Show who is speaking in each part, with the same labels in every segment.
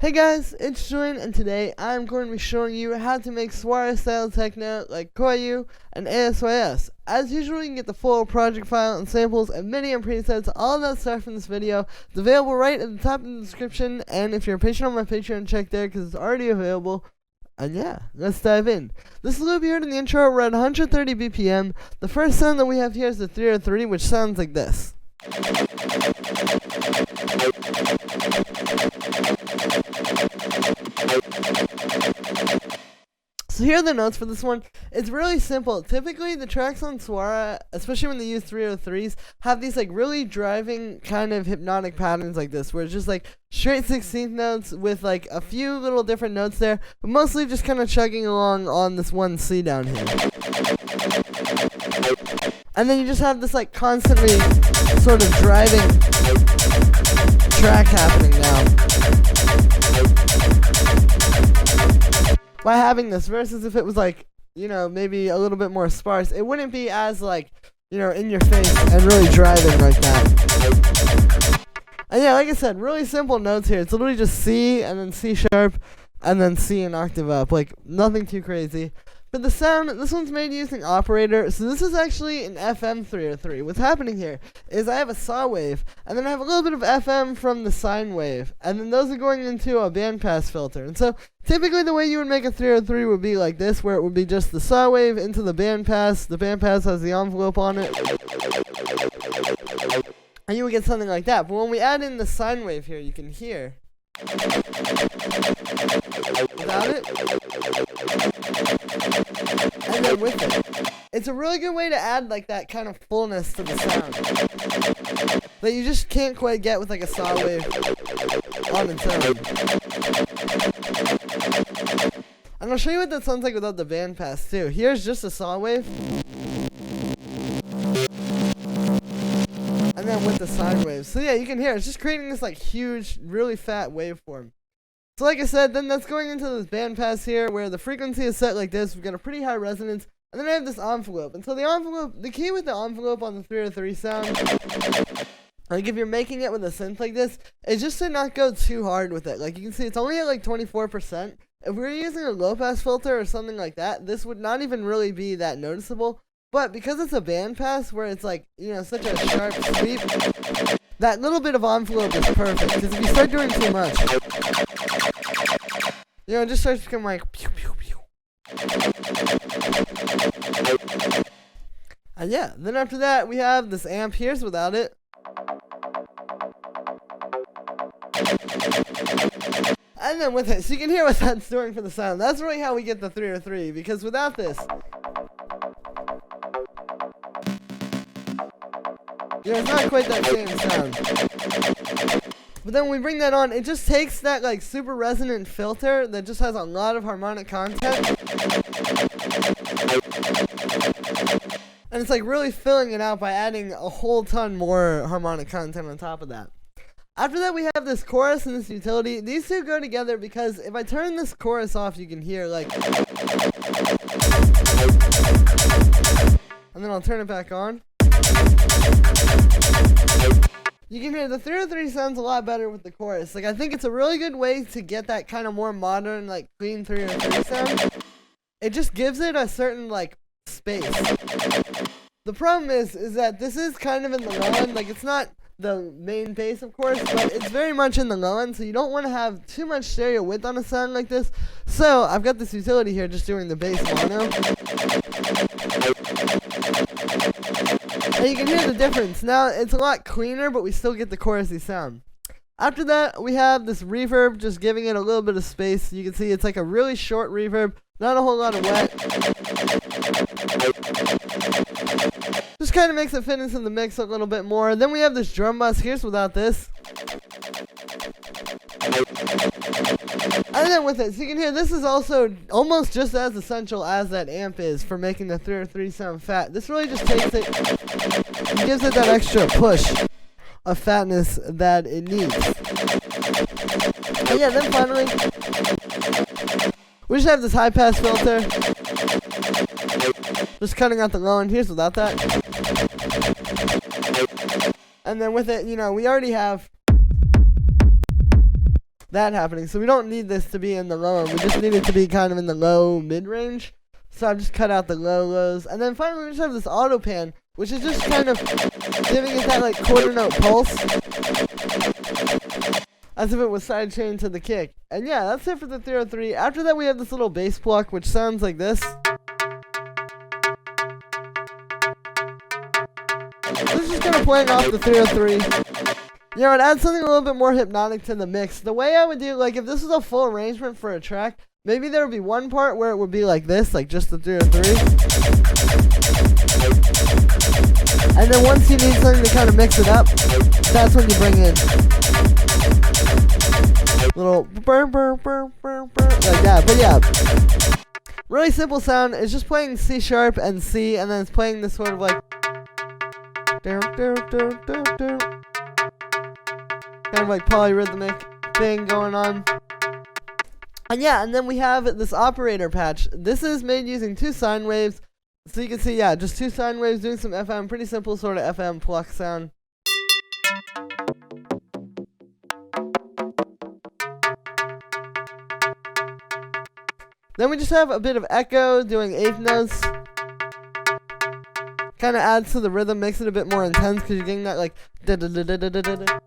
Speaker 1: Hey guys, it's Julian, and today I'm going to be showing you how to make Suara style techno like Coyu and ASYS. As usual, you can get the full project file and samples and MIDI and presets, all that stuff from this video. It's available right at the top of the description, and if you're a patron on my Patreon, check there because it's already available. And yeah, let's dive in. This loop you heard in the intro, we're at 130 BPM. The first sound that we have here is the 303, which sounds like this. So here are the notes for this one. It's really simple. Typically the tracks on Suara, especially when they use 303s, have these like really driving kind of hypnotic patterns like this, where it's just like straight 16th notes with like a few little different notes there, but mostly just kind of chugging along on this one C down here. And then you just have this like constantly sort of driving track happening now by having this, versus if it was like, you know, maybe a little bit more sparse, it wouldn't be as like, you know, in your face and really driving like that. And yeah, like I said, really simple notes here. It's literally just C and then C sharp and then C an octave up, like nothing too crazy. But the sound, this one's made using operator, so this is actually an FM 303. What's happening here is I have a saw wave, and then I have a little bit of FM from the sine wave, and then those are going into a bandpass filter. And so typically the way you would make a 303 would be like this, where it would be just the saw wave into the bandpass. The bandpass has the envelope on it, and you would get something like that. But when we add in the sine wave here, you can hear without it, and then with it. It's a really good way to add like that kind of fullness to the sound that you just can't quite get with like a saw wave on its own. And I'll show you what that sounds like without the bandpass too. Here's just a saw wave, and then with the sine wave. So yeah, you can hear it's just creating this like huge, really fat waveform. So like I said, then that's going into this bandpass here, where the frequency is set like this. We've got a pretty high resonance, and then I have this envelope. And so the envelope, the key with the envelope on the 303 sound, like if you're making it with a synth like this, is just to not go too hard with it. Like you can see, it's only at like 24%. If we were using a low pass filter or something like that, this would not even really be that noticeable. But because it's a bandpass where it's like, you know, such a sharp sweep, that little bit of envelope is perfect. Because if you start doing too much, you know, it just starts to become like pew pew pew. And yeah, then after that we have this amp here's without it. And then with it, so you can hear what that's doing for the sound. That's really how we get the 303, because without this, you know, it's not quite that same sound. But then when we bring that on, it just takes that like super resonant filter that just has a lot of harmonic content, and it's like really filling it out by adding a whole ton more harmonic content on top of that. After that, we have this chorus and this utility. These two go together because if I turn this chorus off, you can hear like, and then I'll turn it back on. You can hear the 303 sounds a lot better with the chorus. Like I think it's a really good way to get that kind of more modern, like clean 303 sound. It just gives it a certain like space. The problem is that this is kind of in the low end. Like it's not the main bass, of course, but it's very much in the low end, so you don't want to have too much stereo width on a sound like this. So I've got this utility here just doing the bass mono, and you can hear the difference. Now it's a lot cleaner, but we still get the chorusy sound. After that, we have this reverb, just giving it a little bit of space. You can see it's like a really short reverb, not a whole lot of wet. Just kind of makes it fit into the mix a little bit more. Then we have this drum bus. Here's without this. And then with it, so you can hear this is also almost just as essential as that amp is for making the 303 sound fat. This really just takes it and gives it that extra push of fatness that it needs. And yeah, then finally, we just have this high pass filter. Just cutting out the low end. Here's without that. And then with it, you know, we already have that happening. So we don't need this to be in the low end. We just need it to be kind of in the low mid-range. So I've just cut out the lows. And then finally we just have this auto pan, which is just kind of giving it that like quarter note pulse, as if it was sidechained to the kick. And yeah, that's it for the 303. After that we have this little bass pluck, which sounds like this. This is just kind of playing off the 303. You know, it adds something a little bit more hypnotic to the mix. The way I would do, like, if this was a full arrangement for a track, maybe there would be one part where it would be like this, like just the 303. And then once you need something to kind of mix it up, that's when you bring in little burr, burr, burr, burr, burr, like that. But yeah, really simple sound. It's just playing C sharp and C, and then it's playing this sort of like kind of like polyrhythmic thing going on. And yeah, and then we have this operator patch. This is made using 2 sine waves. So you can see, yeah, just 2 sine waves doing some FM, pretty simple sort of FM pluck sound. Then we just have a bit of echo doing 8th notes. Kind of adds to the rhythm, makes it a bit more intense because you're getting that like da da da da da da da.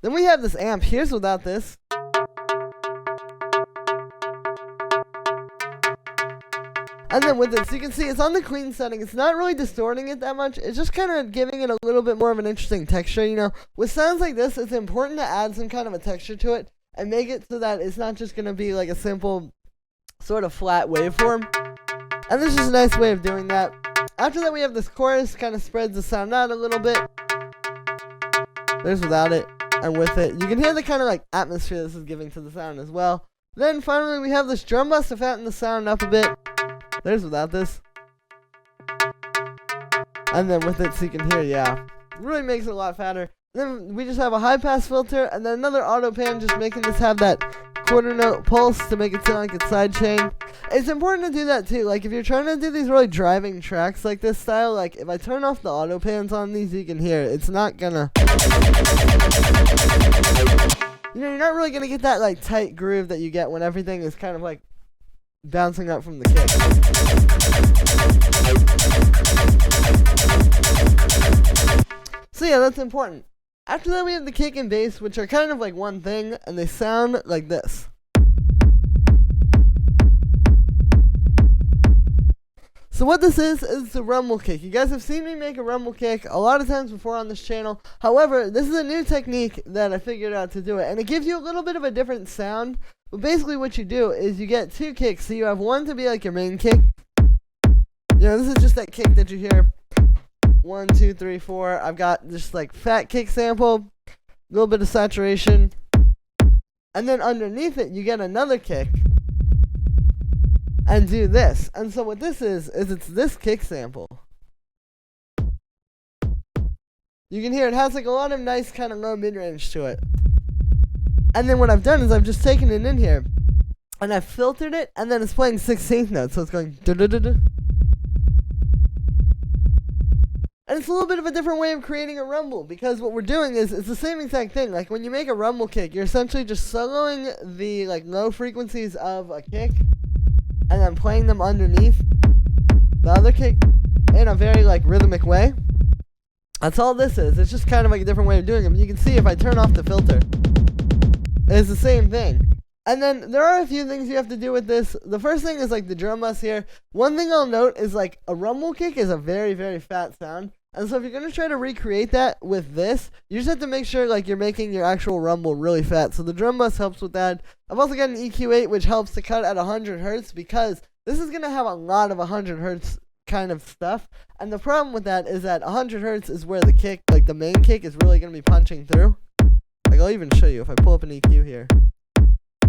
Speaker 1: Then we have this amp. Here's without this. And then with it, so you can see it's on the clean setting. It's not really distorting it that much. It's just kind of giving it a little bit more of an interesting texture. You know, with sounds like this, it's important to add some kind of a texture to it and make it so that it's not just going to be like a simple sort of flat waveform. And this is a nice way of doing that. After that, we have this chorus, kind of spreads the sound out a little bit. There's without it. And with it, you can hear the kind of like atmosphere this is giving to the sound as well. Then finally we have this drum bus to fatten the sound up a bit. There's without this. And then with it, so you can hear, yeah, really makes it a lot fatter. Then we just have a high pass filter and then another auto pan, just making this have that quarter note pulse to make it sound like it's sidechained. It's important to do that too. Like if you're trying to do these really driving tracks like this style, like if I turn off the auto pans on these, you can hear it. It's not gonna, you know, you're not really gonna get that like tight groove that you get when everything is kind of like bouncing up from the kick. So yeah, that's important. After that we have the kick and bass, which are kind of like one thing, and they sound like this. So what this is the rumble kick. You guys have seen me make a rumble kick a lot of times before on this channel. However, this is a new technique that I figured out to do it, and it gives you a little bit of a different sound. But basically what you do is you get 2 kicks. So you have one to be like your main kick. You know, this is just that kick that you hear. 1, 2, 3, 4. I've got just like fat kick sample, a little bit of saturation, and then underneath it you get another kick and do this. And so what this is it's this kick sample. You can hear it has like a lot of nice kind of low mid-range to it. And then what I've done is I've just taken it in here and I've filtered it, and then it's playing 16th notes, so it's going da da da da. And it's a little bit of a different way of creating a rumble, because what we're doing is it's the same exact thing. Like when you make a rumble kick, you're essentially just soloing the like low frequencies of a kick and then playing them underneath the other kick in a very like rhythmic way. That's all this is. It's just kind of like a different way of doing it. But you can see if I turn off the filter, it's the same thing. And then there are a few things you have to do with this. The first thing is like the drum bus here. One thing I'll note is like a rumble kick is a very, very fat sound. And so if you're going to try to recreate that with this, you just have to make sure like you're making your actual rumble really fat. So the drum bus helps with that. I've also got an EQ8 which helps to cut at 100 hertz, because this is going to have a lot of 100 hertz kind of stuff. And the problem with that is that 100 hertz is where the kick, like the main kick, is really going to be punching through. Like I'll even show you if I pull up an EQ here.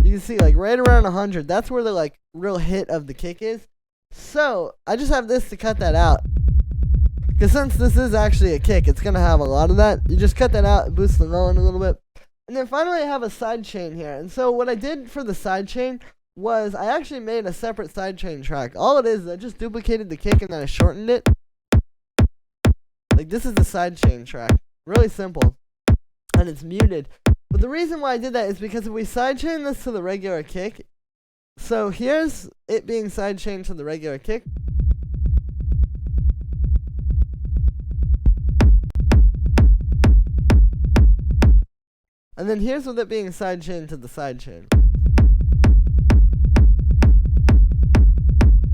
Speaker 1: You can see like right around 100, that's where the like real hit of the kick is. So I just have this to cut that out. Because since this is actually a kick, it's going to have a lot of that. You just cut that out and boost the low end a little bit. And then finally I have a side chain here. And so what I did for the side chain was I actually made a separate side chain track. All it is I just duplicated the kick and then I shortened it. Like this is the side chain track. Really simple. and it's muted. But the reason why I did that is because if we sidechain this to the regular kick, so here's it being sidechained to the regular kick. And then here's with it being sidechained to the sidechain.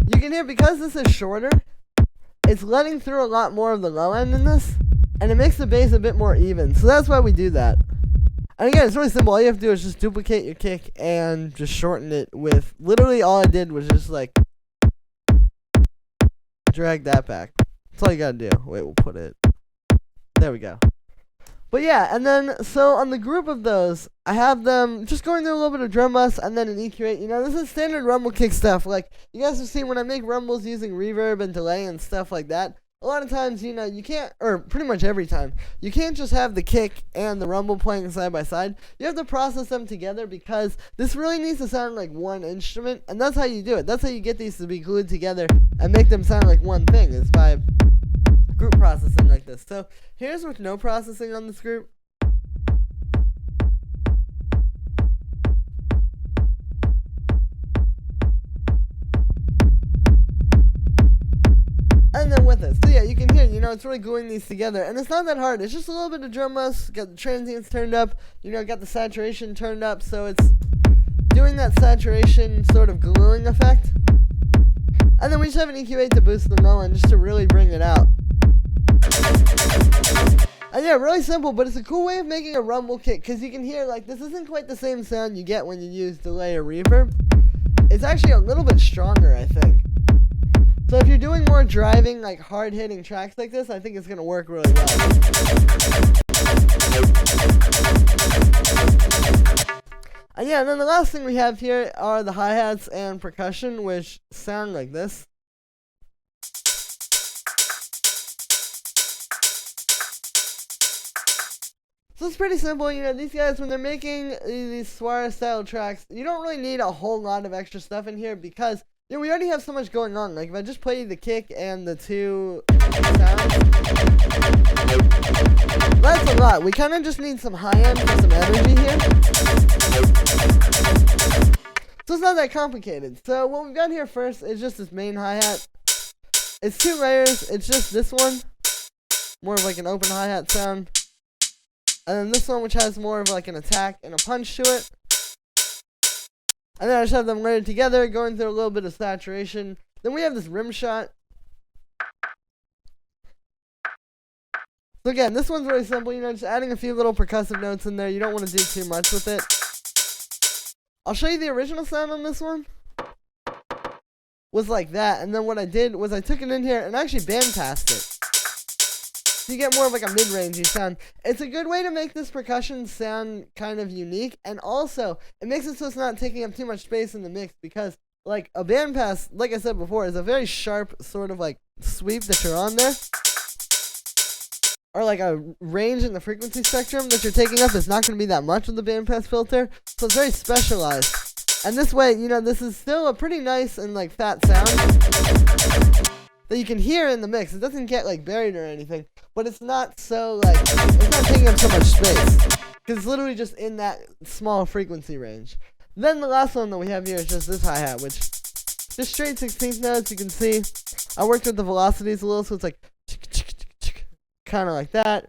Speaker 1: You can hear, because this is shorter, it's letting through a lot more of the low end in this, and it makes the bass a bit more even. So that's why we do that. And again, it's really simple. All you have to do is just duplicate your kick and just shorten it with, literally all I did was just like drag that back. That's all you gotta do. Wait, we'll put it, there we go. But yeah, and then, so on the group of those, I have them just going through a little bit of drum bus and then an EQ8. You know, this is standard rumble kick stuff. Like, you guys have seen when I make rumbles using reverb and delay and stuff like that, a lot of times, you know, you can't, or pretty much every time, you can't just have the kick and the rumble playing side by side. You have to process them together because this really needs to sound like one instrument, and that's how you do it. That's how you get these to be glued together and make them sound like one thing, is by group processing like this. So here's with no processing on this group. And then with it. So yeah, you can hear, you know, it's really gluing these together. And it's not that hard. It's just a little bit of drum bus, got the transients turned up, you know, got the saturation turned up, so it's doing that saturation sort of gluing effect. And then we just have an EQ8 to boost the low end just to really bring it out. And yeah, really simple, but it's a cool way of making a rumble kick, because you can hear, like, this isn't quite the same sound you get when you use delay or reverb. It's actually a little bit stronger, I think. So if you're doing more driving, like hard-hitting tracks like this, I think it's going to work really well. And yeah, and then the last thing we have here are the hi-hats and percussion, which sound like this. So it's pretty simple, you know, these guys, when they're making these Suara style tracks, you don't really need a whole lot of extra stuff in here because, you know, we already have so much going on. Like, if I just play the kick and the two sounds, that's a lot. We kind of just need some high end for some energy here. So it's not that complicated. So what we've got here first is just this main hi-hat. It's 2 layers. It's just this one, more of like an open hi-hat sound. And then this one, which has more of like an attack and a punch to it. And then I just have them layered together, going through a little bit of saturation. Then we have this rim shot. So again, this one's really simple, you know, just adding a few little percussive notes in there. You don't want to do too much with it. I'll show you the original sound on this one. Was like that, and then what I did was I took it in here and actually bandpassed it. So you get more of like a mid-rangey sound. It's a good way to make this percussion sound kind of unique, and also it makes it so it's not taking up too much space in the mix, because like a bandpass, like I said before, is a very sharp sort of like sweep that you're on there, or like a range in the frequency spectrum that you're taking up is not going to be that much with the bandpass filter, so it's very specialized. And this way, you know, this is still a pretty nice and like fat sound that you can hear in the mix. It doesn't get like buried or anything, but it's not so like, it's not taking up so much space, because it's literally just in that small frequency range. Then the last one that we have here is just this hi-hat, which just straight 16th notes. You can see I worked with the velocities a little, so it's like kind of like that.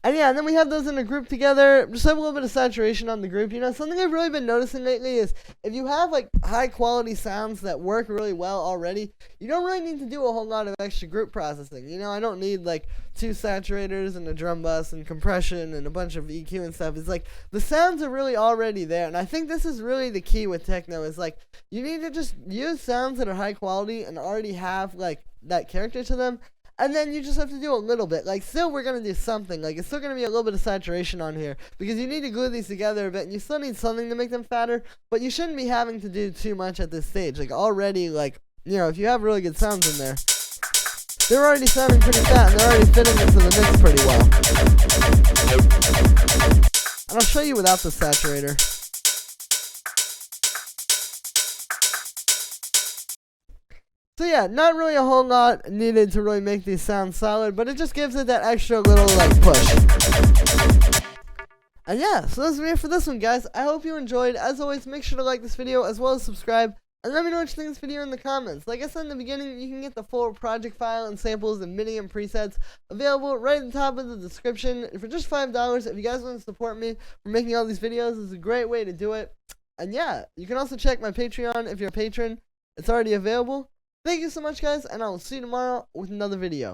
Speaker 1: And yeah, and then we have those in a group together. Just have a little bit of saturation on the group. You know, something I've really been noticing lately is if you have like high quality sounds that work really well already, you don't really need to do a whole lot of extra group processing. You know, I don't need like 2 saturators and a drum bus and compression and a bunch of EQ and stuff. It's like the sounds are really already there. And I think this is really the key with techno, is like you need to just use sounds that are high quality and already have like that character to them. And then you just have to do a little bit. Like, still we're going to do something. Like, it's still going to be a little bit of saturation on here, because you need to glue these together a bit, and you still need something to make them fatter, but you shouldn't be having to do too much at this stage. Like, already, like, you know, if you have really good sounds in there, they're already sounding pretty fat, and they're already fitting into the mix pretty well. And I'll show you without the saturator. So yeah, not really a whole lot needed to really make these sound solid, but it just gives it that extra little like push. And yeah, so that's it for this one, guys. I hope you enjoyed. As always, make sure to like this video as well as subscribe. And let me know what you think of this video in the comments. Like I said in the beginning, you can get the full project file and samples and MIDI and presets available right at the top of the description for just $5. If you guys want to support me for making all these videos, it's a great way to do it. And yeah, you can also check my Patreon if you're a patron. It's already available. Thank you so much, guys, and I will see you tomorrow with another video.